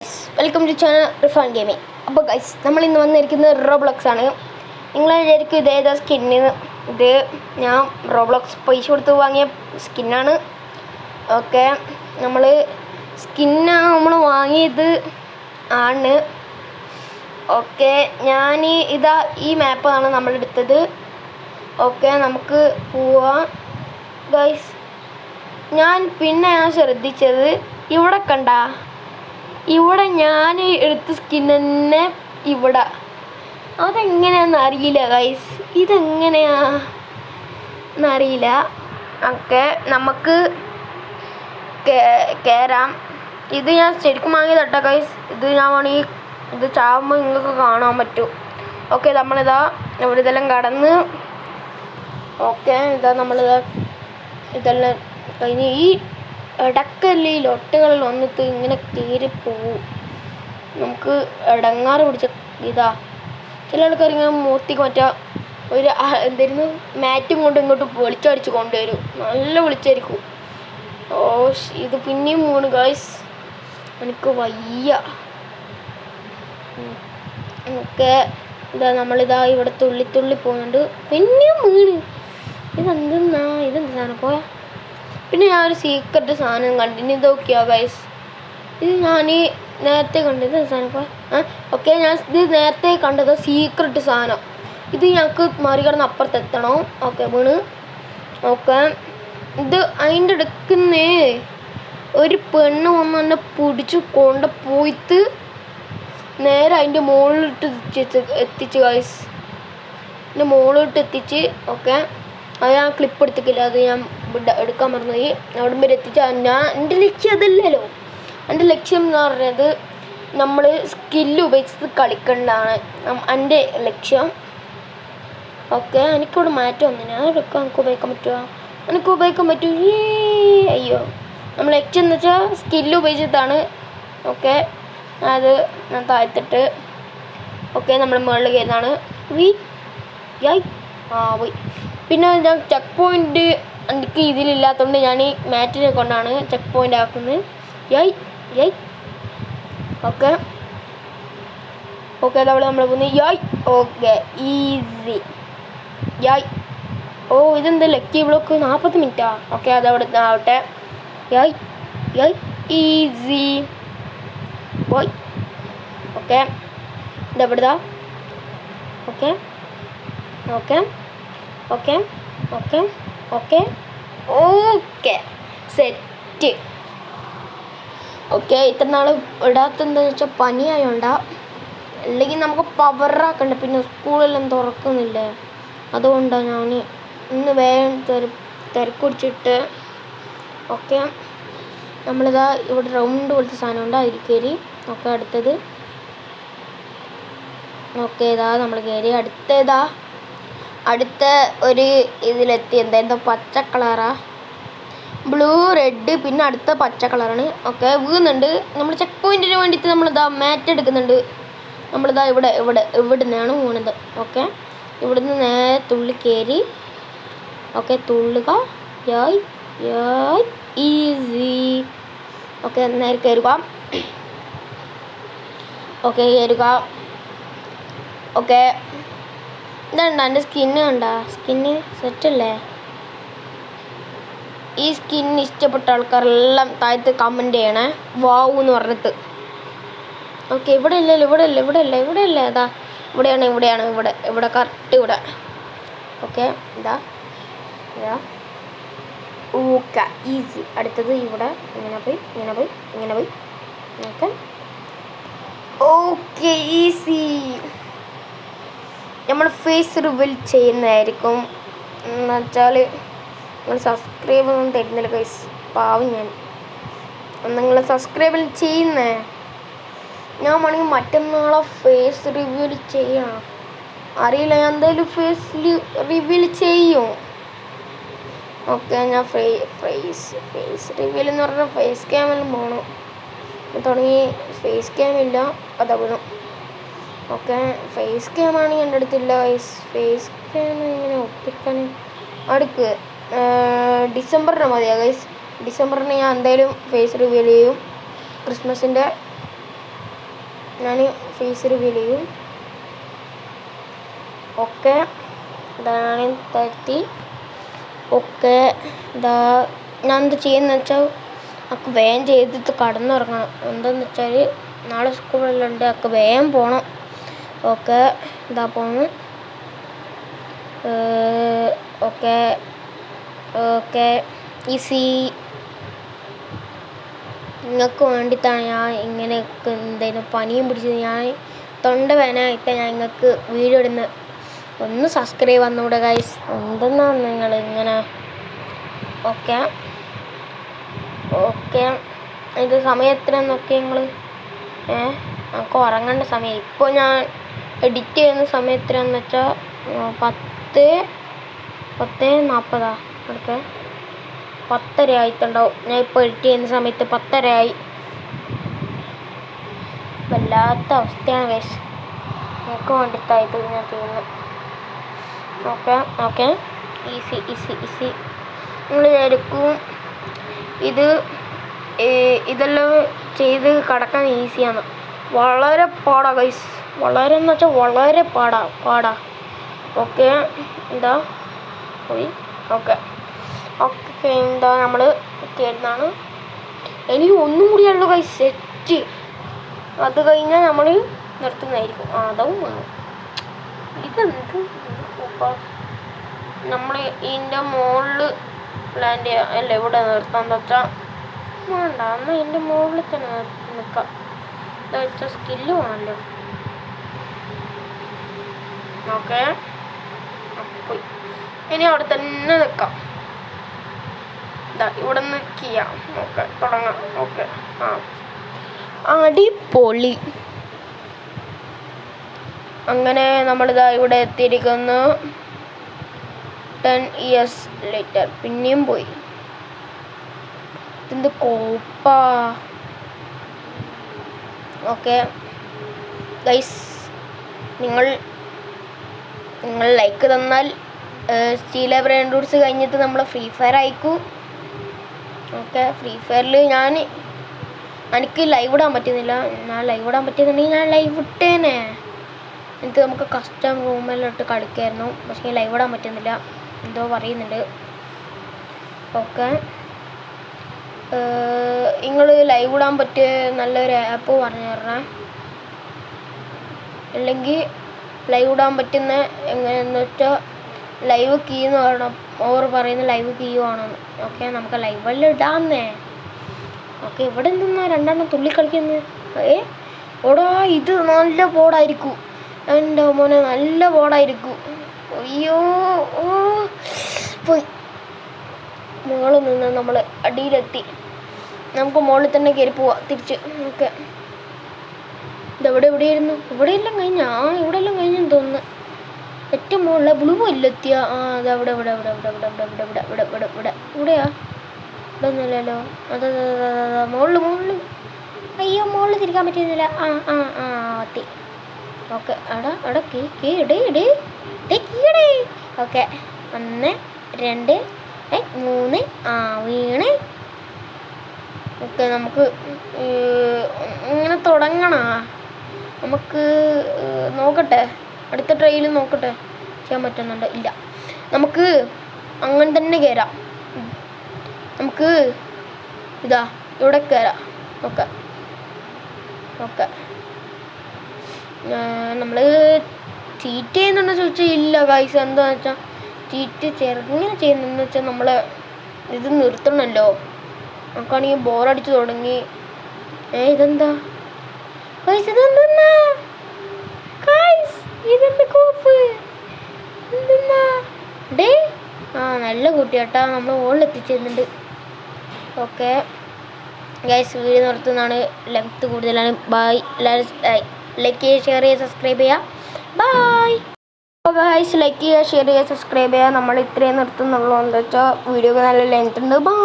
Welcome to channel Rifan gaming. അപ്പോൾ guys, നമ്മൾ ഇന്ന് വന്നിരിക്കുന്നത് റോബ്ലോക്സ് ആണ്. നിങ്ങൾ വിചാരിക്കും ഇത് ഏതാ സ്കിന്ന്? ഇത് ഞാൻ റോബ്ലോക്സ് പൈസ കൊടുത്ത് വാങ്ങിയ സ്കിന്നാണ്. ഓക്കെ, നമ്മൾ സ്കിന്നാണ് നമ്മൾ വാങ്ങിയത് ആണ്. ഓക്കെ, ഞാൻ ഇതാ ഈ മാപ്പാണ് നമ്മൾ എടുത്തത്. ഓക്കെ, നമുക്ക് പോവാം ഗൈസ്. ഞാൻ ശ്രദ്ധിച്ചത് ഇവിടെ ഞാൻ എടുത്ത സ്കിൻ തന്നെ ഇവിടെ. അതെങ്ങനെയാണെന്ന് അറിയില്ല ഗൈസ്, ഇതെങ്ങനെയാണെന്നറിയില്ല. ഓക്കെ, നമുക്ക് കയറാം. ഇത് ഞാൻ ശരിക്കും വാങ്ങിയതട്ടോ ഗൈസ്. ഇത് ഞാൻ വേണമെങ്കിൽ ഇത് ചാവുമ്പോൾ നിങ്ങൾക്ക് കാണാൻ പറ്റും. ഓക്കെ, നമ്മളിതാ ഇവിടെ ഇതെല്ലാം കടന്ന്. ഓക്കെ, ഇതാ നമ്മളിതാ ഇതെല്ലാം കഴിഞ്ഞ് ഈ ഇടക്കല്ലേ ഈ ലൊട്ടുകളിൽ വന്നിട്ട് ഇങ്ങനെ കയറിപ്പോവും. നമുക്ക് ഇടങ്ങാറ് പിടിച്ച ഇതാ. ചില ആൾക്കാർ ഇങ്ങനെ മൂർത്തിക്ക് മറ്റാ ഒരു എന്തായിരുന്നു മാറ്റും കൊണ്ട് ഇങ്ങോട്ട് വിളിച്ചടിച്ച് കൊണ്ടുവരും. നല്ല വിളിച്ചായിരിക്കും. ഇത് പിന്നെയും വീണ് ഗൈസ്, എനിക്ക് വയ്യ. ഓക്കെ, ഇതാ നമ്മളിതാ ഇവിടെ തുള്ളി പോകുന്നുണ്ട്. പിന്നെയും വീണ്. ഇതെന്താ സാധനം പോയാ? പിന്നെ ഞാനൊരു സീക്രട്ട് സാധനം കണ്ടിന്. ഇത് നോക്കിയാ ഗൈസ്, ഇത് ഞാൻ നേരത്തെ കണ്ടത് സാധനം പോയാ. ഓക്കെ, ഞാൻ ഇത് നേരത്തെ കണ്ടത് സീക്രട്ട് സാധനം. ഇത് ഞങ്ങൾക്ക് മറികടന്ന് അപ്പുറത്തെത്തണം. ഓക്കെ, വീണ്. ഓക്കെ, ഇത് അതിൻ്റെ ഇടയ്ക്കുന്നേ ഒരു പെണ്ണ് വന്ന് എന്നെ പിടിച്ച് പോയിട്ട് നേരെ അതിൻ്റെ മുകളിലിട്ട് എത്തിച്ച് ഗൈസ്. എൻ്റെ മുകളിലിട്ട് എത്തിച്ച്. ഓക്കെ, അത് ഞാൻ ക്ലിപ്പ് എടുത്തിട്ടില്ല, അത് ഞാൻ എടുക്കാൻ മറന്നുപോയി. അവിടെ വരെ എത്തിച്ചാൽ എൻ്റെ ലക്ഷ്യം അതല്ലല്ലോ. എൻ്റെ ലക്ഷ്യം എന്ന് പറഞ്ഞത് നമ്മൾ സ്കില്ല് ഉപയോഗിച്ചത് കളിക്കേണ്ടതാണ് എൻ്റെ ലക്ഷ്യം. ഓക്കെ, എനിക്കിവിടെ മാറ്റം വന്നു. ഞാൻ എടുക്കാം. എനിക്ക് ഉപയോഗിക്കാൻ പറ്റുമോ? എനിക്ക് ഉപയോഗിക്കാൻ പറ്റും. അയ്യോ, നമ്മൾ ലക്ഷ്യം എന്ന് വെച്ചാൽ സ്കില്ല് ഉപയോഗിച്ചതാണ്. ഓക്കെ, അത് ഞാൻ താഴ്ത്തിട്ട്. ഓക്കെ, നമ്മൾ മുകളിൽ കയറുന്നതാണ്. പോയി. പിന്നെ ഞാൻ ചെക്ക് പോയിൻ്റ് എനിക്ക് ഇതിലില്ലാത്തതുകൊണ്ട് ഞാൻ ഈ മാറ്റിനെ കൊണ്ടാണ് ചെക്ക് പോയിൻ്റ് ആക്കുന്നത്. ഓക്കെ അതവിടെ നമ്മൾ പോകുന്നത്. Okay, easy. ഇതെന്താ ലക്കി ബ്ലോക്ക് 40 മിനിറ്റാ? ഓക്കെ, അതവിടെ ആവട്ടെ. Easy boy. ഓക്കെ, ഇതെവിടുതാ? Okay set. ഓക്കെ, ഇത്ര നാൾ ഇടാത്തെന്താണെന്ന് വെച്ചാൽ പനിയായോണ്ടാ. അല്ലെങ്കിൽ നമുക്ക് പവറാക്കണ്ട. പിന്നെ സ്കൂളെല്ലാം തുറക്കുന്നില്ലേ, അതുകൊണ്ടാണ് ഞാൻ ഇന്ന് വേഗം തിരക്കുടിച്ചിട്ട്. ഓക്കെ, നമ്മളിതാ ഇവിടെ റൗണ്ട് പോലത്തെ സാധനം ഉണ്ട്, അതിൽ കയറി. ഓക്കെ, അടുത്തത്. ഓക്കെ, ഇതാ നമ്മൾ കയറി. അടുത്ത ഒരു ഇതിലെത്തി. എന്തായിരുന്നു? പച്ച കളറാ, ബ്ലൂ റെഡ്, പിന്നെ അടുത്ത പച്ച കളറാണ്. ഓക്കെ, വീഴുന്നുണ്ട്. നമ്മൾ ചെക്ക് പോയിന്റിന് വേണ്ടിയിട്ട് നമ്മളിതാ മാറ്റ് എടുക്കുന്നുണ്ട്. നമ്മളിതാ ഇവിടുന്നാണ് വീണത്. ഓക്കെ, ഇവിടുന്ന് നേരെ തുള്ളി കയറി. ഓക്കെ, തുള്ളുക. ഈസി. ഓക്കെ, നേരെ കയറുക. ഓക്കെ, ഇതുണ്ട എൻ്റെ സ്കിന്ന് കണ്ട? സ്കിന്ന് സെറ്റല്ലേ? ഈ സ്കിന്ന് ഇഷ്ടപ്പെട്ട ആൾക്കാരെല്ലാം താഴത്ത് കമൻറ്റ് ചെയ്യണേ, വാവ് എന്ന് പറഞ്ഞിട്ട്. ഓക്കെ, ഇവിടെ അല്ല. അതാ ഇവിടെയാണ്. ഇവിടെ കറക്റ്റ് ഇവിടെ. ഓക്കെ, ഇതാ. Okay, easy. അടുത്തത് ഇവിടെ ഇങ്ങനെ പോയി. Okay, easy. നമ്മൾ ഫേസ് റിവീൽ ചെയ്യുന്നതായിരിക്കും. എന്നുവെച്ചാൽ നിങ്ങൾ സബ്സ്ക്രൈബ് ഒന്നും തരുന്നില്ല ഗൈസ്, പാവം ഞാൻ. നിങ്ങൾ സബ്സ്ക്രൈബ് ചെയ്യുന്നേ. ഞാൻ വേണമെങ്കിൽ മറ്റന്നാളെ ഫേസ് റിവീൽ ചെയ്യണം. അറിയില്ല, ഞാൻ എന്തായാലും ഫേസ് റിവീൽ ചെയ്യും. ഓക്കെ, ഞാൻ ഫേസ് റിവീൽ എന്ന് പറഞ്ഞാൽ ഫേസ് ക്യാമെല്ലാം പോകണം. തുടങ്ങി ഫേസ് ക്യാമില്ല, അതാ വേണം. ഓക്കെ, ഫേസ് ക്യാമാണെങ്കിൽ എൻ്റെ അടുത്തില്ല ഗൈസ്. ഫേസ് ക്യാം ഇങ്ങനെ ഒപ്പിക്കാൻ അടുക്ക് ഡിസംബറിന് മതിയാ ഗൈസ്. ഡിസംബറിന് ഞാൻ എന്തായാലും ഫേസ് റിവീൽ ചെയ്യും, ക്രിസ്മസിൻ്റെ. ഞാൻ ഫേസ് റിവീൽ ചെയ്യും. ഓക്കെ, ഇതാണ് 30. ഓക്കെ, ഇതാ ഞാൻ എന്ത് ചെയ്യുന്നത് വെച്ചാൽ നമുക്ക് വേഗം ചെയ്തിട്ട് കടന്നുറങ്ങണം. എന്താണെന്ന് വെച്ചാൽ നാളെ സ്കൂളിലുണ്ട്, നമുക്ക് വേഗം പോകണം. ഓക്കെ, ഇതാ പോന്നു. Okay okay easy. നിങ്ങൾക്ക് വേണ്ടിയിട്ടാണ് ഞാൻ ഇങ്ങനെ എന്തെങ്കിലും പനിയും പിടിച്ചത്. ഞാൻ തൊണ്ട വേദനയായിട്ട് ഞാൻ നിങ്ങൾക്ക് വീഡിയോ ഇടുന്നത്. ഒന്ന് സബ്സ്ക്രൈബ് വന്നൂടെ ഗൈസ്? എന്തെന്നാണ് നിങ്ങൾ ഇങ്ങനെ? ഓക്കെ ഓക്കെ, ഇത് സമയത്തിനൊക്കെ നിങ്ങൾ നമുക്ക് ഉറങ്ങേണ്ട സമയം. ഇപ്പോൾ ഞാൻ എഡിറ്റ് ചെയ്യുന്ന സമയത്തിനെന്ന് വെച്ചാൽ 10:40 ഓക്കെ, 10:30 ആയിട്ടുണ്ടാവും. ഞാൻ ഇപ്പോൾ എഡിറ്റ് ചെയ്യുന്ന സമയത്ത് 10:30 ആയി. വല്ലാത്ത അവസ്ഥയാണ് ഗൈസ്. എനിക്ക് വേണ്ടിയിട്ടായിട്ട് ഞാൻ ചെയ്യുന്നത്. Okay okay, easy easy easy. നിങ്ങൾ വിചാരിക്കും ഇതെല്ലാം ചെയ്ത് കടക്കാൻ ഈസിയാണ്. വളരെ പാടാ ഗൈസ്, വളരെ എന്ന് വെച്ചാൽ വളരെ പാടാ. ഓക്കെ, എന്താ പോയി. ഓക്കെ ഓക്കെ, എന്താ നമ്മൾ കയറുന്നതാണ്. എനിക്ക് ഒന്നും കൂടിയുള്ളൂ ഗൈസ് സെറ്റ്. അത് കഴിഞ്ഞാൽ നമ്മൾ നിർത്തുന്നതായിരിക്കും. അതും ഇതെന്ത് നമ്മൾ ഇതിൻ്റെ മുകളിൽ ലാൻഡ് ചെയ്യാം അല്ല, ഇവിടെ നിർത്താൻ വെച്ചാൽ വേണ്ട. എന്നാൽ ഇതിൻ്റെ മുകളിൽ തന്നെ നിൽക്കാം. എന്താ വെച്ചാൽ സ്കില്ല് വേണമല്ലോ. ഓക്കെ, പോയി. ഇനി അവിടെ തന്നെ നിൽക്കാം. ഇവിടെ നിന്ന് ചെയ്യാം. ഓക്കെ, തുടങ്ങാം. ഓക്കെ, അടിപൊളി. അങ്ങനെ നമ്മളിതാ ഇവിടെ എത്തിയിരിക്കുന്നു. 10 years later. പിന്നെയും പോയി. ഇതെന്ത് കോപ്പാ. ഓക്കെ ഗൈസ്, നിങ്ങൾ ലൈക്ക് തന്നാൽ സ്റ്റീല ബ്രെയിൻ റൂട്ട്സ് കഴിഞ്ഞിട്ട് നമ്മൾ ഫ്രീ ഫയർ അയക്കും. ഓക്കെ, ഫ്രീ ഫയറിൽ എനിക്ക് ലൈവ് ഇടാൻ പറ്റുന്നില്ല. ഞാൻ ലൈവ് ഇടാൻ പറ്റുന്നുണ്ടെങ്കിൽ ഞാൻ ലൈവ് ഇട്ടേനെ. എന്നിട്ട് നമുക്ക് കസ്റ്റം റൂമിലോട്ട് കളിക്കായിരുന്നു. പക്ഷേ ലൈവ് ഇടാൻ പറ്റുന്നില്ല, എന്തോ പറയുന്നുണ്ട്. ഓക്കെ, നിങ്ങൾ ലൈവ് ഇടാൻ പറ്റിയ നല്ലൊരു ആപ്പ് പറഞ്ഞു തരണേ. അല്ലെങ്കിൽ ലൈവ് ഇടാൻ പറ്റുന്ന എങ്ങനെയെന്ന് വെച്ചാൽ ലൈവ് കീ എന്ന് പറയണം. ഓവർ പറയുന്ന ലൈവ് കീ ആണെന്ന്. ഓക്കെ, നമുക്ക് ലൈവെല്ലാം ഇടാന്നേ. ഓക്കെ, ഇവിടെ എന്തെന്നാ രണ്ടെണ്ണം തുള്ളി കളിക്കുന്നത്? ഓടാ, ഇത് നല്ല ബോർഡായിരിക്കും. എൻ്റെ മോനെ നല്ല ബോർഡായിരിക്കും. അയ്യോ, പോയി. മുകളിൽ നിന്ന് നമ്മൾ അടിയിലെത്തി. നമുക്ക് മുകളിൽ തന്നെ കയറി പോവാം തിരിച്ച്. ഓക്കെ, ഇതെവിടെയായിരുന്നു? ഇവിടെയെല്ലാം കഴിഞ്ഞെന്ന് തോന്നുന്നു. ഏറ്റവും മുകളിലെ ബ്ലൂ ഇല്ലെത്തിയ അതവിടെ ഇവിടെയാ? ഇവിടെ ഒന്നുമില്ലല്ലോ. അതെ, മുകളിൽ. അയ്യോ, മുകളിൽ തിരിക്കാൻ പറ്റുന്നില്ല. എത്തി. ഓക്കെ, അവിടെ കീ ഇടേ. ഓക്കെ, 1 2 3 വീണ്. ഓക്കെ, നമുക്ക് ഇങ്ങനെ തുടങ്ങണ. നമുക്ക് നോക്കട്ടെ, അടുത്ത ട്രയൽ നോക്കട്ടെ ചെയ്യാൻ പറ്റുന്നുണ്ടോ. ഇല്ല, നമുക്ക് അങ്ങനെ തന്നെ കയറാം. നമുക്ക് ഇതാ ഇവിടെ കയറാം. ഓക്കെ, നമ്മൾ ചീറ്റ് ചെയ്യുന്നുണ്ടോ ചോദിച്ചാൽ ഇല്ല ഗൈസ്. എന്താണെന്ന് വെച്ചാൽ ചീറ്റ് ചെറുങ്ങനെ ചെയ്യുന്നതെന്ന് വെച്ചാൽ നമ്മൾ ഇത് നിർത്തണമല്ലോ. നമുക്കാണെങ്കിൽ ബോറടിച്ച് തുടങ്ങി. ഇതെന്താ ഗൈസ്? ഇതെന്താ കോപ്പ്? എന്തെന്നാ ഡേ? നല്ല കുട്ടിയാട്ടാ, നമ്മൾ മുകളിൽ എത്തിച്ചേരുന്നുണ്ട്. ഓക്കെ ഗൈസ്, വീഡിയോ നിർത്തുന്നതാണ്. ലെങ്ത് കൂടുതലാണ്. ബൈ. ലൈക്ക് ചെയ്യുക, ഷെയർ ചെയ്യുക, സബ്സ്ക്രൈബ് ചെയ്യുക. ബൈ. ഗൈസ്, ലൈക്ക് ചെയ്യുക, ഷെയർ ചെയ്യുക, സബ്സ്ക്രൈബ് ചെയ്യുക. നമ്മൾ ഇത്രയും നിർത്തുന്നുള്ളൂ. എന്താ വെച്ചാൽ വീഡിയോക്ക് നല്ല ലെങ്ത് ഉണ്ട്. ബൈ.